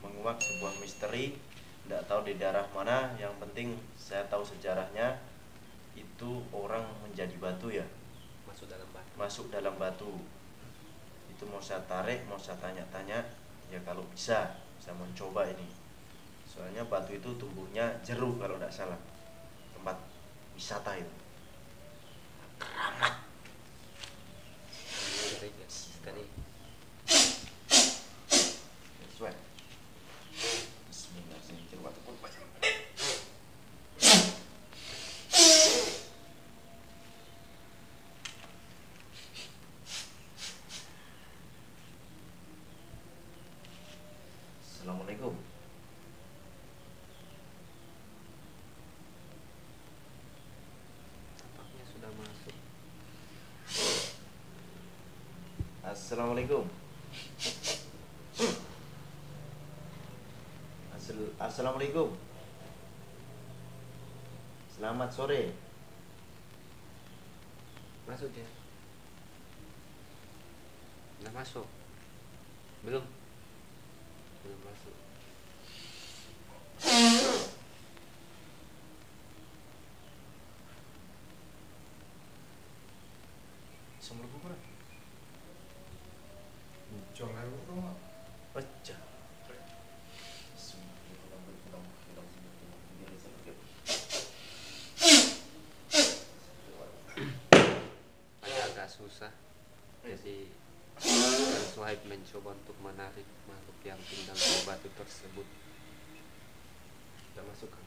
menguak sebuah misteri. Tidak tahu di daerah mana, yang penting saya tahu sejarahnya. Itu orang menjadi batu ya, masuk dalam batu. Itu mau saya tarik, mau saya tanya-tanya. Ya kalau bisa, saya mau coba ini. Soalnya batu itu tumbuhnya jeruk kalau tidak salah. Tempat wisata itu. Keramat. Sesuai. Bismillahirrahmanirrahim. Assalamualaikum. Tampaknya sudah masuk. Assalamualaikum. Assalamualaikum. Selamat sore. Masuk dia. Udah masuk. Belum masuk. Assalamualaikum kan? Jangan lupa. Baca. Agak susah. Jadi Kang Suhaib mencoba untuk menarik makhluk yang tinggal di batu tersebut. Sudah masuk kan?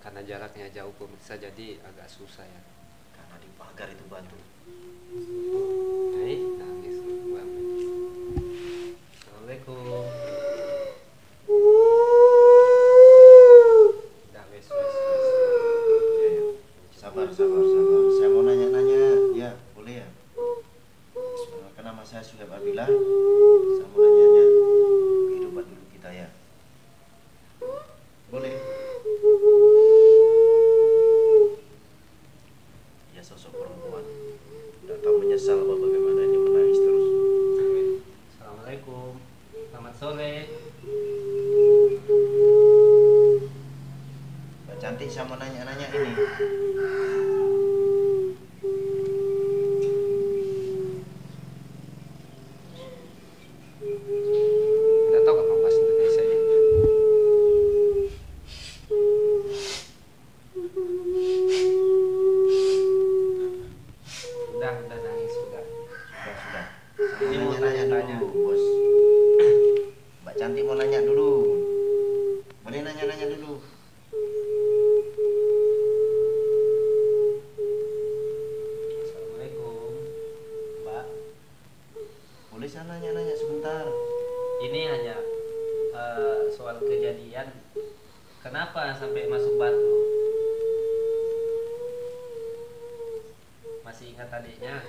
Karena jaraknya jauh pemirsa, jadi agak susah ya. Karena di pagar itu batu. Nangis Bang. Assalamualaikum. Udah wes. Ya, ya. Sabar. Saya mau nanya-nanya, ya boleh ya? Perkenalkan, nama saya Suhaib Abdillah. Saya mau nanya-nanya kehidupan dulu kita ya. Boleh? Ya, sosok perempuan. Tidak tahu menyesal apa bagaimana ini menangis terus. Assalamualaikum. Selamat sore. Mbak cantik, saya mau nanya-nanya ini. Tidak tahu kan bahasa Indonesia ini? Udah nangis sudah. Sudah. Ini mau Nanya-nanya tanya-tanya. dulu, bos. Mbak cantik mau nanya dulu. Boleh nanya-nanya dulu. Assalamualaikum, Mbak. Boleh saya nanya-nanya sebentar. Ini hanya soal kejadian. Kenapa sampai masuk batu? Masih ingat adiknya?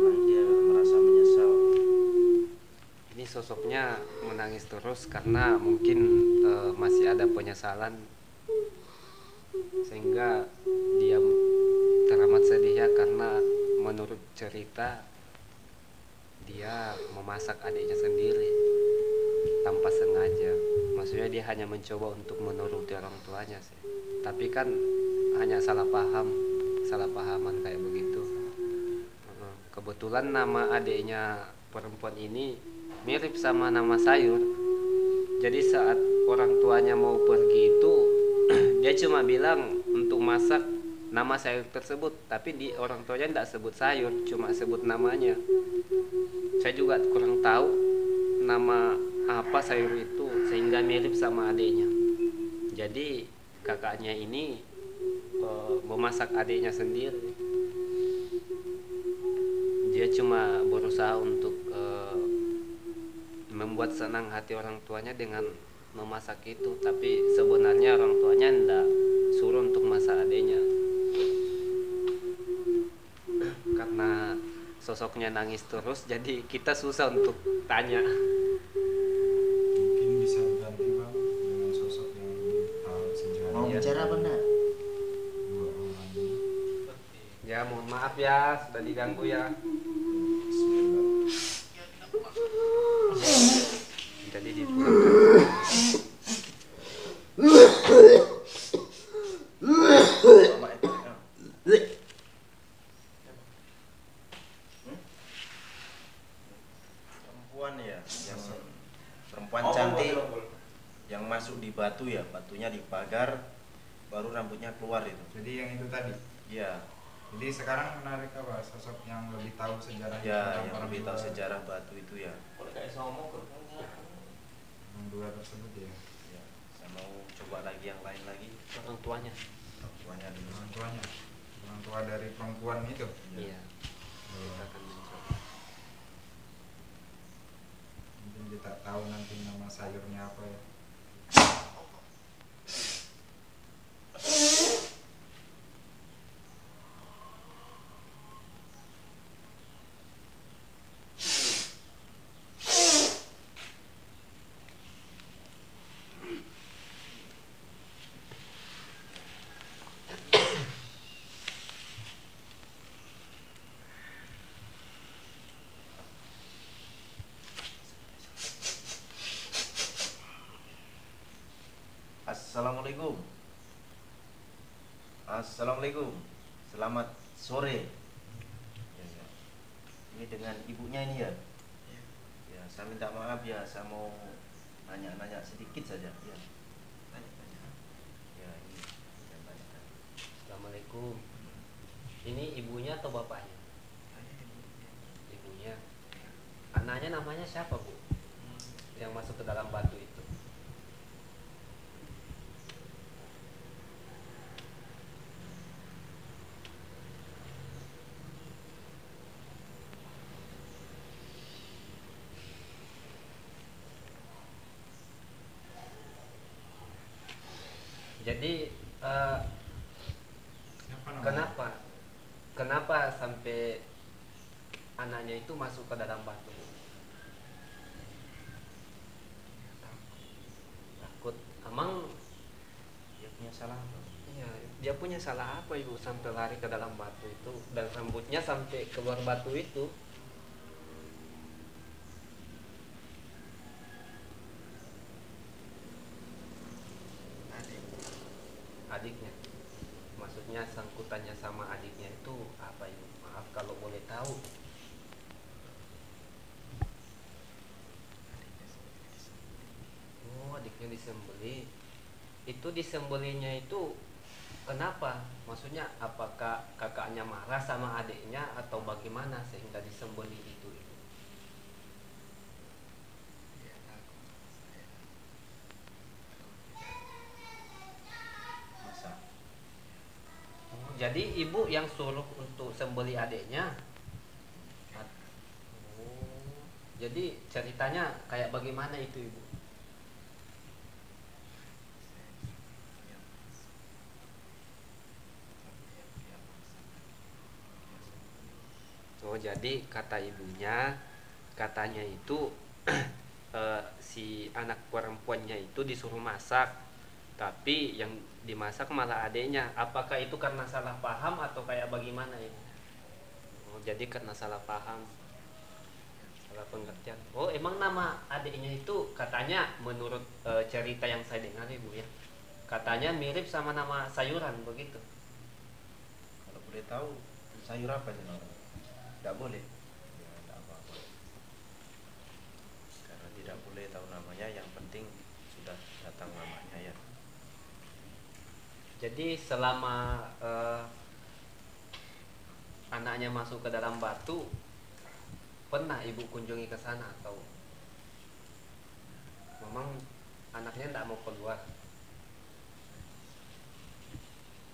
Dia merasa menyesal. Ini sosoknya menangis terus karena mungkin masih ada penyesalan, sehingga dia teramat sedih ya, karena menurut cerita dia memasak adiknya sendiri tanpa sengaja. Maksudnya dia hanya mencoba untuk menuruti orang tuanya sih. Tapi kan hanya salah pahaman kayak begitu. Kebetulan nama adiknya perempuan ini mirip sama nama sayur. Jadi saat orang tuanya mau pergi itu dia cuma bilang untuk masak nama sayur tersebut, tapi di orang tuanya tidak sebut sayur, cuma sebut namanya. Saya juga kurang tahu nama apa sayur itu sehingga mirip sama adiknya. Jadi kakaknya ini memasak adiknya sendiri. Dia cuma berusaha untuk membuat senang hati orang tuanya dengan memasak itu, tapi sebenarnya orang tuanya tidak suruh untuk masak adiknya. Karena sosoknya nangis terus, jadi kita susah untuk tanya. Mungkin bisa diganti Bang dengan sosok yang tahu sejarah. Mau Iya. bicara apa enggak? Ya mohon maaf ya sudah diganggu ya. Jadi dipulangkan. Perempuan ya, yang perempuan cantik yang masuk di batu ya, batunya di pagar, baru rambutnya keluar itu. Jadi yang itu tadi. Iya. Jadi sekarang menarik apa sosok yang lebih tahu sejarahnya? Ya, yang lebih tahu sejarah batu itu ya. Yang dua tersebut ya. Ya, saya mau coba lagi yang lain lagi. Orang tuanya. Orang tuanya dulu. Orang tuanya. Orang tua dari perempuan itu. Iya. Kita akan mencoba. Mungkin kita tahu nanti nama sayurnya apa ya. Assalamualaikum. Assalamualaikum. Selamat sore. Ya, ya. Ini dengan ibunya ini ya. Ya, saya minta maaf ya, saya mau nanya-nanya sedikit saja. Ya. Ya, ini yang tanya. Assalamualaikum. Ini ibunya atau bapaknya? Ibunya. Anaknya namanya siapa, Bu? Yang masuk ke dalam batu itu. Jadi Siapa namanya? kenapa sampai anaknya itu masuk ke dalam batu? Takut. Emang Dia punya salah apa? iya, dia punya salah apa ibu sampai lari ke dalam batu itu dan rambutnya sampai keluar batu itu? Adiknya. Maksudnya sangkutannya sama adiknya itu apa ibu? Maaf kalau boleh tahu. Oh, adiknya disembeli. Itu disembelinya itu kenapa? Maksudnya apakah kakaknya marah sama adiknya atau bagaimana sehingga disembeli itu? Masa? Oh, jadi ibu yang suruh untuk sembeli adiknya. Oh, jadi ceritanya kayak bagaimana itu ibu? Oh, jadi kata ibunya, katanya itu si anak perempuannya itu disuruh masak, tapi yang dimasak malah adiknya. Apakah itu karena salah paham atau kayak bagaimana ya? Oh, jadi karena salah paham, salah pengertian. Oh, emang nama adiknya itu katanya menurut cerita yang saya dengar ibu ya, katanya mirip sama nama sayuran begitu. Kalau boleh tahu sayur apa itu namanya? Tidak boleh. Ya, tidak apa-apa. Karena tidak boleh tahu namanya, yang penting sudah datang namanya ya. Jadi selama anaknya masuk ke dalam batu, pernah ibu kunjungi ke sana atau memang anaknya tidak mau keluar?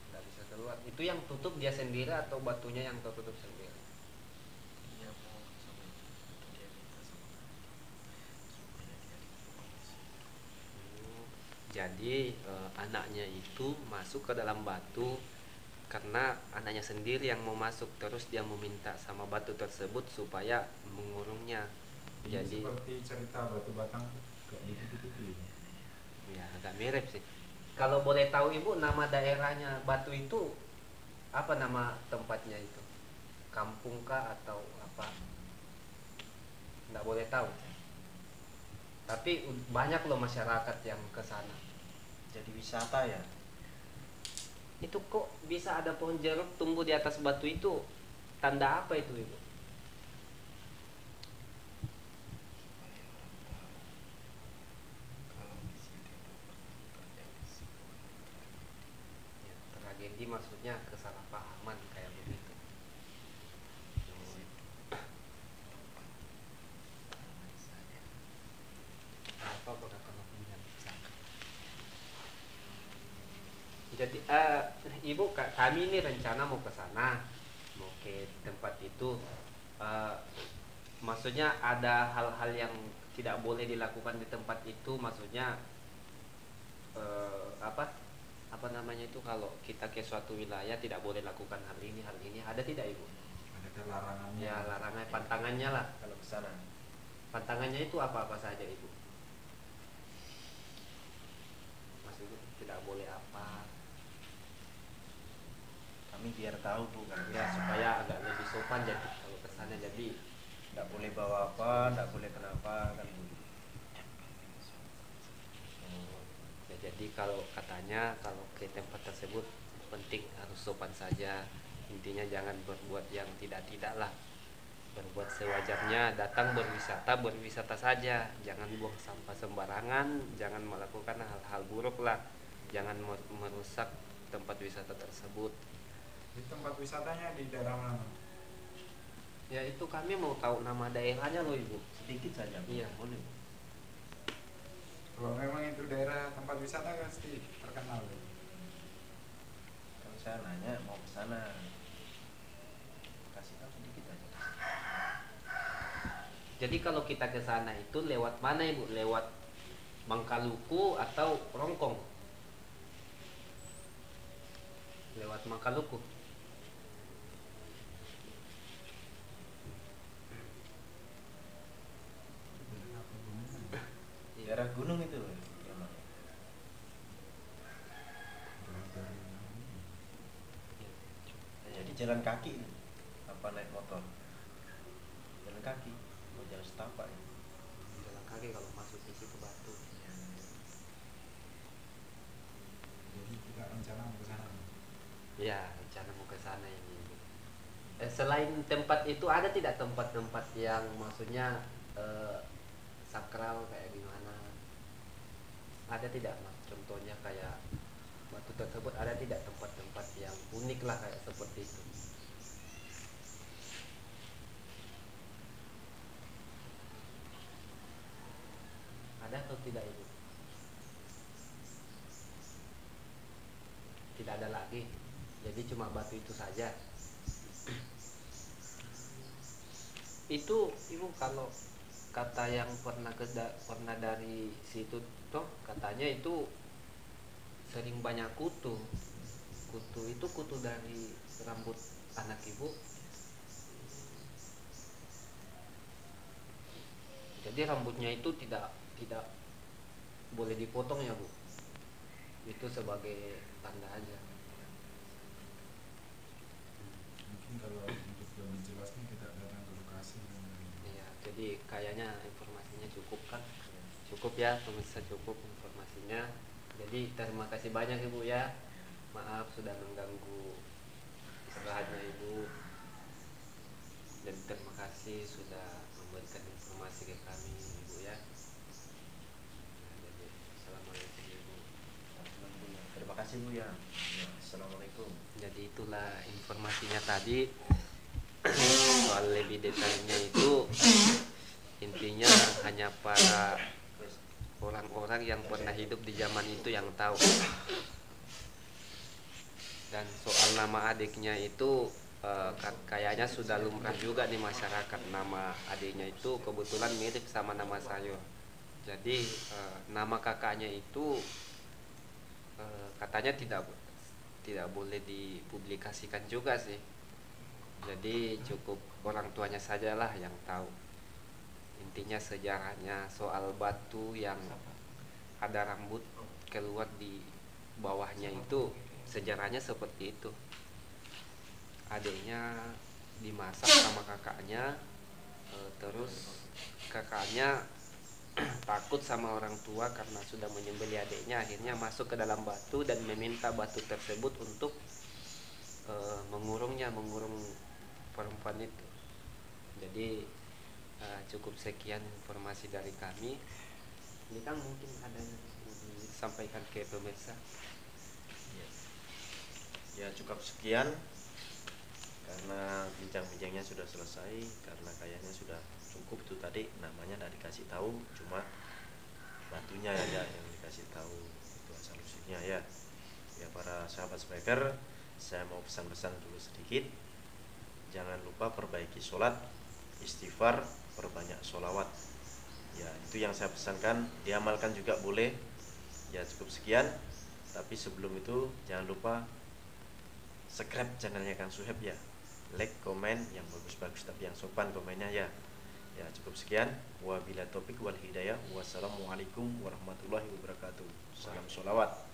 Tidak bisa keluar. Itu yang tutup dia sendiri atau batunya yang tertutup sendiri? Jadi anaknya itu masuk ke dalam batu karena anaknya sendiri yang mau masuk, terus dia meminta sama batu tersebut supaya mengurungnya. Ini Jadi seperti cerita batu batang kayak gitu. ya agak mirip sih. Kalau boleh tahu ibu, nama daerahnya Batu itu apa nama tempatnya itu? Kampung kah atau apa? Nggak boleh tahu. Tapi banyak loh masyarakat yang ke sana. Jadi wisata ya. Itu kok bisa ada pohon jeruk tumbuh di atas batu itu? Tanda apa itu ibu? Ya, tragedi maksudnya kesalahpahaman kayak begitu. Apa kalau punya? Jadi ibu, kami ini rencana mau ke sana, mau ke tempat itu. Eh, Maksudnya ada hal-hal yang tidak boleh dilakukan di tempat itu. Maksudnya apa namanya itu, kalau kita ke suatu wilayah tidak boleh lakukan hal ini, hal ini. Ada tidak ibu? Ada larangannya. Ya larangan, pantangannya lah. Kalau ke sana Pantangannya itu apa-apa saja ibu? Maksudnya tidak boleh apa? kami biar tahu Bu kan. Ya supaya agak lebih sopan jadi kalau ke sana. Jadi Nggak boleh bawa apa, nggak boleh kenapa kan Bu. ya, jadi kalau katanya kalau ke tempat tersebut penting harus sopan saja. Intinya jangan berbuat yang tidak-tidak lah. Berbuat sewajarnya, datang berwisata saja. Jangan buang sampah sembarangan, jangan melakukan hal-hal buruk lah. Jangan merusak tempat wisata tersebut. Di tempat wisatanya di daerah mana? Ya itu kami mau tahu nama daerahnya loh ibu. Sedikit saja Bu. Iya. Boleh. Kalau memang itu daerah tempat wisata pasti terkenal. Kalau saya nanya mau ke sana, kasih tahu sedikit aja. Jadi kalau kita ke sana itu lewat mana ibu? Lewat Mangkaluku atau Rongkong? Lewat Mangkaluku. Daerah gunung itu memang. Jadi jalan kaki itu. Apa naik motor? Jalan kaki. Mau jalan setapak ya. Jalan kaki kalau masuk di situ Batu. Jadi kita rencana mau ke sana. Ya, rencana mau ke sana ini. Selain tempat itu ada tidak tempat-tempat yang maksudnya sakral kayak gimana? Ada tidak mas? Contohnya kayak batu tersebut ada tidak tempat-tempat yang unik lah kayak seperti itu? Ada atau tidak ibu? Tidak ada lagi. Jadi cuma batu itu saja. Itu ibu kalau kata yang pernah dari situ toh katanya itu sering banyak kutu. Kutu itu kutu dari rambut anak ibu. Jadi rambutnya itu tidak boleh dipotong ya bu. Itu sebagai tanda aja. Mungkin kalau untuk lebih jelasnya kita datang ke lokasi. Iya, jadi kayaknya informasinya cukup kan? Cukup ya pemirsa, cukup informasinya. Jadi terima kasih banyak ibu ya. Maaf sudah mengganggu istirahatnya ibu. Dan terima kasih sudah memberikan informasi ke kami ibu ya. Nah, jadi assalamualaikum ibu. Terima kasih Bu ya. Ya, assalamualaikum. Jadi itulah informasinya tadi. Soal lebih detailnya itu intinya hanya para orang-orang yang pernah hidup di zaman itu yang tahu. Dan soal nama adiknya itu kayaknya sudah lumrah juga di masyarakat. Nama adiknya itu kebetulan mirip sama nama saya. Jadi nama kakaknya itu katanya tidak boleh dipublikasikan juga sih. Jadi cukup orang tuanya sajalah yang tahu. Intinya sejarahnya soal batu yang ada rambut keluar di bawahnya itu sejarahnya seperti itu. Adiknya dimasak sama kakaknya, terus kakaknya takut sama orang tua karena sudah menyembelih adiknya, akhirnya masuk ke dalam batu dan meminta batu tersebut untuk mengurung perempuan itu. Jadi cukup sekian informasi dari kami. Ini kan mungkin ada yang disampaikan ke pemirsa. Ya cukup sekian, karena bincang-bincangnya sudah selesai, karena kayaknya sudah cukup tuh tadi, namanya tidak dikasih tahu, cuma batunya aja yang dikasih tahu, itu asal usulnya ya. Ya para sahabat speaker, saya mau pesan-pesan dulu sedikit. Jangan lupa perbaiki sholat, istighfar, perbanyak sholawat. Ya itu yang saya pesankan, diamalkan juga boleh. Ya cukup sekian, tapi sebelum itu jangan lupa subscribe channelnya Kang Suheb ya, like, komen yang bagus-bagus tapi yang sopan komennya ya. Ya cukup sekian, wabillahi taufik wal hidayah, wassalamualaikum warahmatullahi wabarakatuh. Salam sholawat.